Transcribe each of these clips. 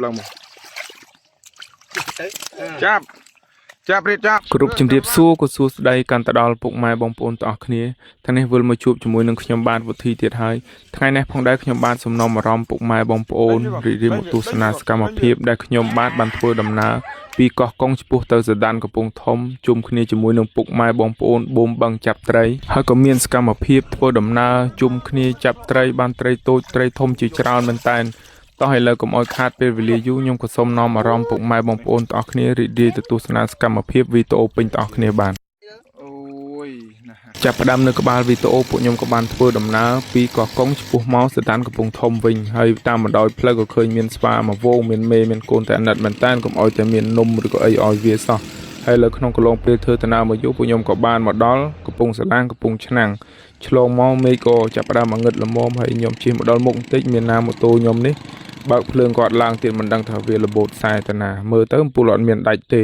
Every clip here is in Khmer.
lần một chắp chắp đi chắp group chim điệp xua của xua đây cần ta đào bụng mai bong bồnต่อគ្នាท่านនេះវិលមកជួបជាមួយនឹងខ្ញុំបានវិធីទៀតហើយថ្ងៃនេះផងដែរខ្ញុំបានសំណូមអារម្មណ៍ពុកម៉ែបងប្អូនរីករាយមកទស្សនាសកម្មភាពដែលខ្ញុំបានធ្វើដំណើរពីកោះកុងឆ្ពោះទៅសដានកំពង់ធំជុំគ្នាជាមួយនឹងពុកម៉ែបងប្អូនបូមបឹងចាប់ត្រីហើយក៏មានសកម្មភាពធ្វើដំណើរជុំគ្នាចាប់ត្រីបានត្រីតូចត្រីធំជាច្រើនមែនតើតោះឥឡូវកុំឲ្យខាតពេលវេលាយូរខ្ញុំក៏សូមនាំអារម្មណ៍ពុកម៉ែបងប្អូនទាំងអស់គ្នារីករាយទៅទស្សនាសកម្មភាពវីដេអូពេញទាំងអស់គ្នាបានអូយចាប់ផ្ដើមនៅក្បាលវីដេអូពួកខ្ញុំក៏បានធ្វើដំណើរពីកោះកុងឆ្ពោះមកស្ថានកំពង់ធំវិញហើយតាមបណ្ដោយផ្លូវក៏ឃើញមានស្វាមួយវងមានមេមានកូនតែអាណិតមែនតើកុំឲ្យតែមាននំឬក៏អីឲ្យវាសោះហើយលើក្នុងកន្លងពេលធ្វើដំណើរមកយូរពួកខ្ញុំក៏បានមកដល់កំពង់សាឡាងកំពង់ឆ្នាំងឆ្លងមកមេឃក៏ចាប់ផ្ដើមងឹតល្មមហើយខ្ញុំជិះមកដល់មុខបន្តិចមានណាម៉ូតូខ្ញុំនេះបើកភ្លើងគាត់ឡើងទៀតមិនដឹងថាវារបូតខ្សែតាណាមើលទៅពូលអត់មានដាច់ទេ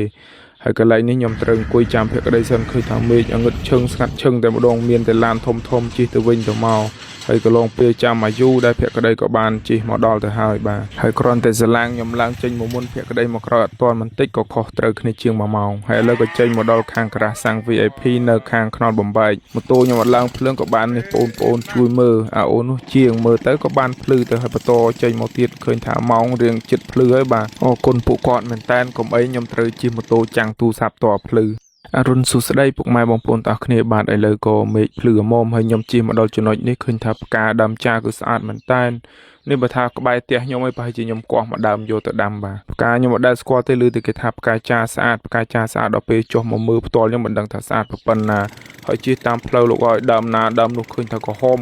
ហើយកន្លែងនេះខ្ញុំត្រូវអង្គុយចាំភក្តីសិនឃើញថាមេឃងឹតឈឹងស្ងាត់ឈឹងតែម្ដងមានតែឡានធំជិះទៅវិញទៅមកហើយកន្លងពេលចាំអាយុដែលភក្តីក៏បានជិះមកដល់ទៅហើយបាទហើយគ្រាន់តែសាឡាងខ្ញុំឡើងចេញមកមុនភក្តីមកក្រោយអត់ទាន់បន្តិចក៏ខុសត្រូវគ្នាជាង1ម៉ោងហើយឥឡូវក៏ចេញមកដល់ខាងក្រាស់សាំង VIP នៅខាងខ្នល់បំបែកម៉ូតូខ្ញុំអត់ឡើងភ្លើងក៏បាននេះបងប្អូនជួយមើលអូននោះជាងមើលទៅក៏បានភ្លឺទៅហើយបន្តចេញមកទៀតឃើញថាម៉ោងរៀងចិត្តភ្លឺហើយបាទអរគុណពួកគាត់មែនតើកុំអីខ្ញុំត្រូវជិះម៉ូតូចាំងទូរស័ព្ទតភ្លឺអរុនសុស្ដីពុកម៉ែបងប្អូនទាំងអស់គ្នាបាទឥឡូវក៏មេឃភ្លឺអមហើយខ្ញុំជិះមកដល់ចំណុចនេះឃើញថាផ្កាដើមចាគឺស្អាតមែនតើនេះបើថាក្បែរផ្ទះខ្ញុំឯងប្រហែលជាខ្ញុំកោះមកដើមយកទៅដាំបាទផ្កាខ្ញុំអត់ដែលស្គាល់ទេឮតែគេថាផ្កាចាស្អាតដល់ពេលចុះមកមើលផ្ទាល់ខ្ញុំមិនដឹងថាស្អាតប៉ុណ្ណាហើយជិះតាមផ្លូវលោកឲ្យដើមណាដើមនោះឃើញថាក្រហម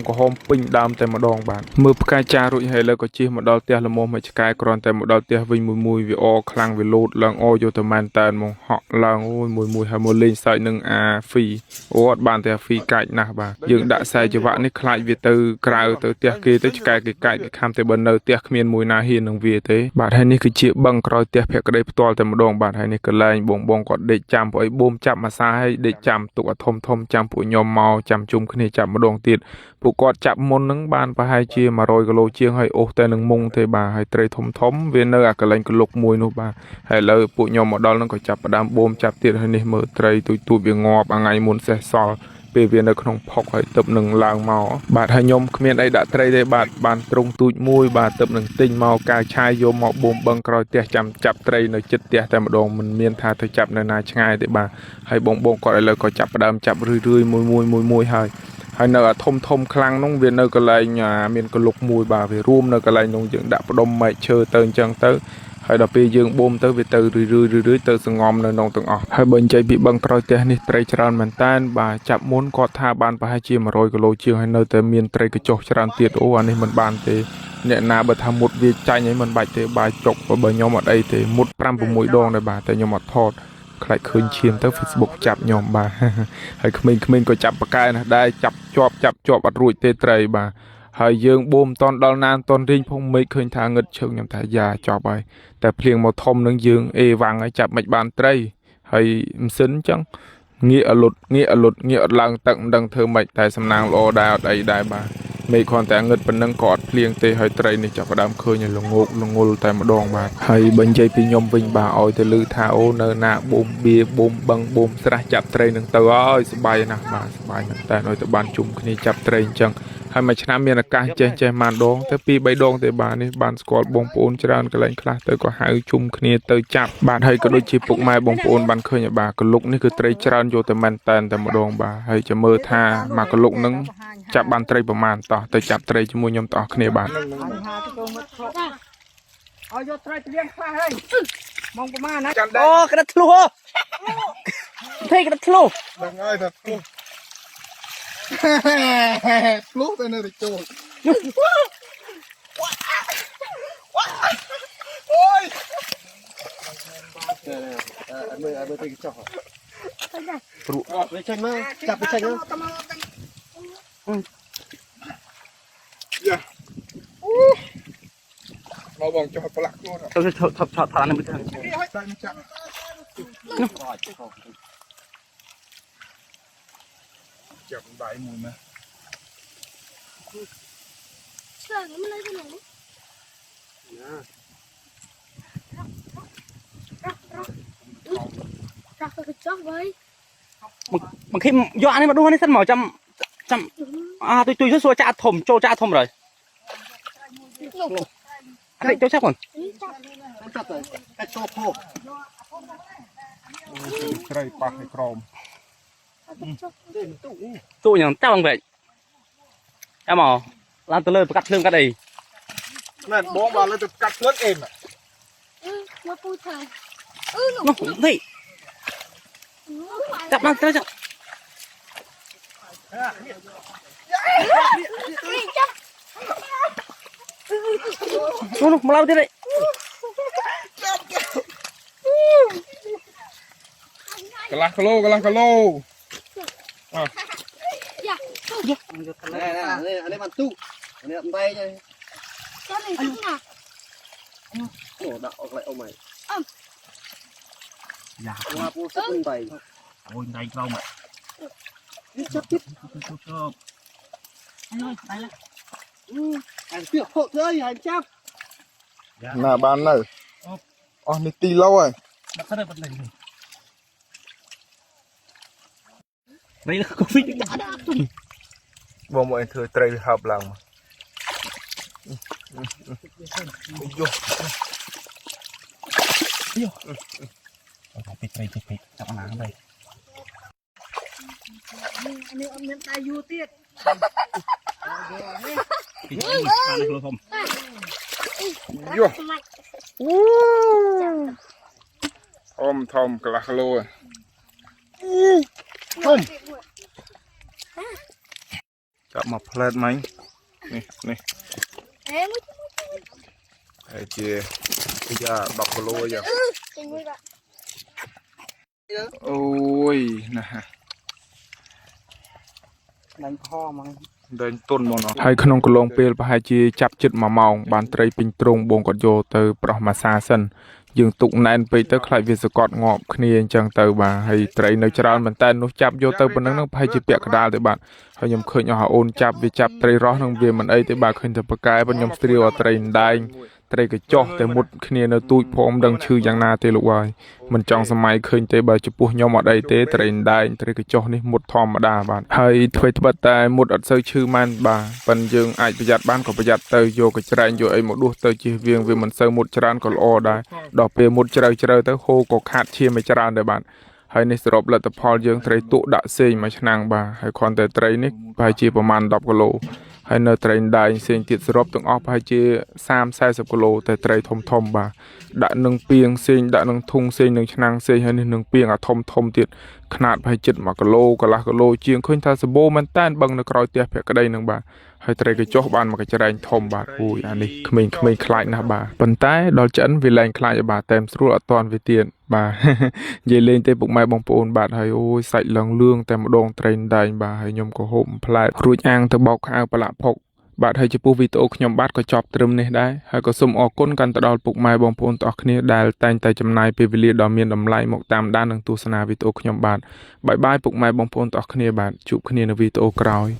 ពេញដើមតែម្ដងបាទមើលផ្កាចារួចហើយឥឡូវក៏ជិះមកដល់ផ្ទះល្មមមួយឆ្កែគ្រាន់តែមកដល់ផ្ទះវិញមួយវាអខ្លាំងវាលោតឡើងអយកទៅមែនតើមកហក់ឡើងអូយមួយហើយមកលេងសើចនឹងអាហ្វីអូអត់បានតែអាហ្វីកាច់ណាស់បាទយើងដាក់ខ្សែច្រវាក់នេះខ្លាចវាទៅក្រៅទៅផ្ទះគេទៅឆ្កែគេកាច់គេខំតែបើនៅផ្ទះគ្មានមួយណាហ៊ាននឹងវាទេបាទហើយនេះគឺជាបឹងក្រោយផ្ទះភក្តីផ្ទាល់តែម្ដងបាទហើយនេះកន្លែងបងគាត់ដេកចាំព្រោះអីបូមចាប់មួយសាហើយដេកចាំទុកអាធំចាំពួកខ្ញុំមកចាំជុំគ្នាចាប់ម្ដងទៀតពួកគាត់ចាប់មុនហ្នឹងបានប្រហែលជា100គីឡូជាងហើយអូសតែនឹងមុងទេបាទហើយត្រីធំវានៅអាកន្លែងកលុកមួយនោះបាទហើយឥឡូវពួកខ្ញុំមកដល់ហ្នឹងក៏ចាប់ផ្ដើមបូមចាប់ទៀតហើយនេះមើលត្រីទូចវាងាប់ថ្ងៃមុនសេះសល់ពេលវានៅក្នុងផុកហើយទឹកនឹងឡើងមកបាទហើយខ្ញុំគ្មានអីដាក់ត្រីទេបាទបានទ្រុងទូចមួយបាទទឹកនឹងទិញមកកាវឆាយយកមកបូមបឹងក្រោយផ្ទះចាំចាប់ត្រីនៅចិត្តផ្ទះតែម្ដងមិនមានថាទៅចាប់នៅណាឆ្ងាយទេបាទហើយបងគាត់ឥឡូវក៏ចាប់ផ្ដើមចាប់រឿយមួយហើយនៅអាធំខ្លាំងនោះវានៅកន្លែងមានកលុកមួយបាទវារួមនៅកន្លែងនោះយើងដាក់ផ្ដុំមែកឈើទៅអញ្ចឹងទៅហើយដល់ពេលយើងបូមទៅវាទៅរឿយទៅសងំនៅក្នុងទាំងអស់ហើយបើនិយាយពីបឹងក្រោយផ្ទះនេះត្រីច្រើនមែនតើបាទចាប់មុនគាត់ថាបានប្រហែលជា100គីឡូជាងហើយនៅតែមានត្រីកញ្ចុះច្រើនទៀតអូអានេះមិនបានទេអ្នកណាបើថាមុតវាចាញ់អីមិនបាច់ទេបាយចុកបើខ្ញុំអត់អីទេមុត5 6ដងដែរបាទតែខ្ញុំអត់ថតខ្លាចឃើញឈាមទៅ Facebook ចាប់ខ្ញុំបាទហើយក្មេងៗក៏ចាប់បកែណាស់ដែរចាប់ជាប់អត់រួចទេត្រីបាទហើយយើងបូមតន់ដល់ណានតន់រីងផងមេឃឃើញថាងឹតឈឹងខ្ញុំថាយ៉ាចប់ហើយតែភ្លៀងមកធំនឹងយើងអេវ៉ាំងហើយចាប់មិនបានត្រីហើយម៉ាស៊ីនអញ្ចឹងងាកអលុតអត់ឡើងទឹកមិនដឹងធ្វើម៉េចតែសំណាងល្អដែរអត់អីដែរបាទមេឃគ្រាន់តែងឹតប៉ុណ្ណឹងក៏អត់ភ្លៀងទេហើយត្រីនេះចាប់ផ្ដើមឃើញឲ្យល្ងោកល្ងុលតែម្ដងបាទហើយបើនិយាយពីខ្ញុំវិញបាទឲ្យទៅលឺថាអូនៅណាបូមបៀបូមបឹងបូមស្រះចាប់ត្រីនឹងទៅហើយសប្បាយណាស់បាទសប្បាយមែនតើឲ្យទៅបានជុំគ្នាចាប់ត្រីអញ្ចឹងហើយមួយឆ្នាំមានឱកាសចេះបានដងទៅ2 3ដងទេបាទនេះបានស្គាល់បងប្អូនច្រើនកន្លែងខ្លះទៅក៏ហៅជុំគ្នាទៅចាប់បាទហើយក៏ដូចជាពុកម៉ែបងប្អូនបានឃើញបាទកលុកនេះគឺត្រីច្រើនយកទៅមែនតែម្ដងបាទហើយចាំមើលថាមកកលុកនឹងចាប់បានត្រីប្រមាណតោះទៅចាប់ត្រីជាមួយខ្ញុំទាំងអស់គ្នាបាទឲ្យយកត្រីទៅលៀងខ្លះហើយមកប្រមាណណាអូក្រិតធ្លុះភ័យក្រិតធ្លុះដឹងហើយថាធ្លុះធ្លុះទៅនៅទៅចូលអូយមើលទៅចុះព្រោះវាចេញមកចាប់វាចេញមកយ៉ាមកបងចុះប្រឡាក់ខ្លួនទៅថប់ថានឹងទៅតែមិនចាក់ចាប់ដៃមួយមកឆ្លើងមិនលើទៅណា Ra cái chó với. Bằng khi dọa này mà đua này thân mỏ chăm tôi rất xua cha thom rồi cái cho chắc còn cáiโชว์ ត្រីប៉ះឲ្យក្រម tụi nhằng chắc bằng vậy em mỏ làm từ lời cắt thương cắt đây นั่นบอกมาแล้วจะกัดเลือดเองอ่ะ Nó vui thầy. nó thấy chặt nó chặt nó mà lao thế đấy កន្លះគីឡូ Dạ. อันนี้มันตู้อันนี้มันใบใช่ Cho này thích nè. โอ้ดักออกอะไรเอาใหม่ว่าปูสักใบ ôi đây không ạ ชับทิพย์อันเปียกโคตรเลยอันจับ ណាបាននៅអស់នេះទីឡូហើយ đặt ra đây bật lên đây là covid បងមកធ្វើត្រីហើបឡើងមកយោ bị đây chặt nó đây Anh em nhận tay vô tiết. không យោធំកន្លះគីឡូចាប់មកផ្លែតមិញនេះ Em mới ហើយជាយ៉ា10គីឡូយ៉ា tình vui bạn. អូយណា đánh kho mà ដែងទុនមកនោះហើយក្នុងកន្លងពេលប្រហែលជាចាប់ជិត1ម៉ោងបានត្រីពេញទ្រង់បងគាត់យកទៅប្រោះម៉ាសាសិនយើងទុកណែនពេកទៅខ្លាចវាសកត់ងាប់គ្នាអញ្ចឹងទៅបាទហើយត្រីនៅច្រើនមែនតើនោះចាប់យកទៅប៉ុណ្ណឹងនឹងប្រហែលជាពាក់កដាលទៅបាទហើយខ្ញុំឃើញអស់អូនចាប់វាចាប់ត្រីរស់នឹងវាមិនអីទេបាទឃើញតែប្រកែប៉ុន្តែខ្ញុំស្ត្រៀវត្រីដែងត្រីកញ្ចោះតែមុតគ្នានៅទូចផងដឹងឈឺយ៉ាងណាទេលោកហើយមិនចង់សម័យឃើញទេបើចំពោះខ្ញុំអត់អីទេត្រីដែងត្រីកញ្ចោះនេះមុតធម្មតាបាទហើយធ្វើត្បិតតែមុតអត់សូវឈឺម៉ានបាទប៉ិនយើងអាចប្រយ័ត្នបានក៏ប្រយ័ត្នទៅយកកញ្ច្រែងយកអីមកដួសទៅជិះវៀងវាមិនសូវមុតច្រើនក៏ល្អដែរដល់ពេលមុតជ្រៅទៅហូរក៏ខាតឈាមឲ្យច្រើនដែរបាទហើយនេះសរុបលទ្ធផលយើងត្រីទុកដាក់សេងមួយឆ្នាំងបាទហើយគ្រាន់តែត្រីនេះប្រហែលជាប្រមាណ10គីឡូហើយនៅត្រីដែងផ្សេងទៀតសរុបទាំងអស់ប្រហែលជា30-40គីឡូតែត្រីធំបាទដាក់នឹងពាងផ្សេងដាក់នឹងធុងផ្សេងនឹងឆ្នាំងផ្សេងហើយនេះនឹងពាងអាធំទៀតខ្នាតប្រហែលជិត1គីឡូកន្លះគីឡូជាងឃើញថាសម្បូរមែនតែនបឹងនៅក្រោយផ្ទះភក្តីនឹងបាទហើយត្រីកញ្ចុះបានមកកញ្ច្រែងធំបាទអូយអានេះក្មេងៗខ្លាចណាស់បាទប៉ុន្តែដល់ឆ្អិនវាលែងខ្លាចបាទតែស្រួលអត់តាន់វាទៀតបាទ និយាយលេងទេពុកម៉ែបងប្អូនបាទហើយអូយសាច់លឹងលឿងតែម្ដងត្រីដែងបាទហើយខ្ញុំក៏ហូបផ្លែរួចអាងទៅបោកខៅប្រឡាក់ផុកបាទហើយចំពោះវីដេអូខ្ញុំបាទក៏ចប់ត្រឹមនេះដែរហើយក៏សូមអរគុណកាន់ទៅដល់ពុកម៉ែបងប្អូនទាំងអស់គ្នាដែលតែងតែចំណាយពេលវេលាដ៏មានតម្លៃមកតាមដាននិងទស្សនាវីដេអូខ្ញុំបាទបាយបាយពុកម៉ែបងប្អូនទាំងអស់គ្នាបាទជួបគ្នានៅវីដេអូក្រោយ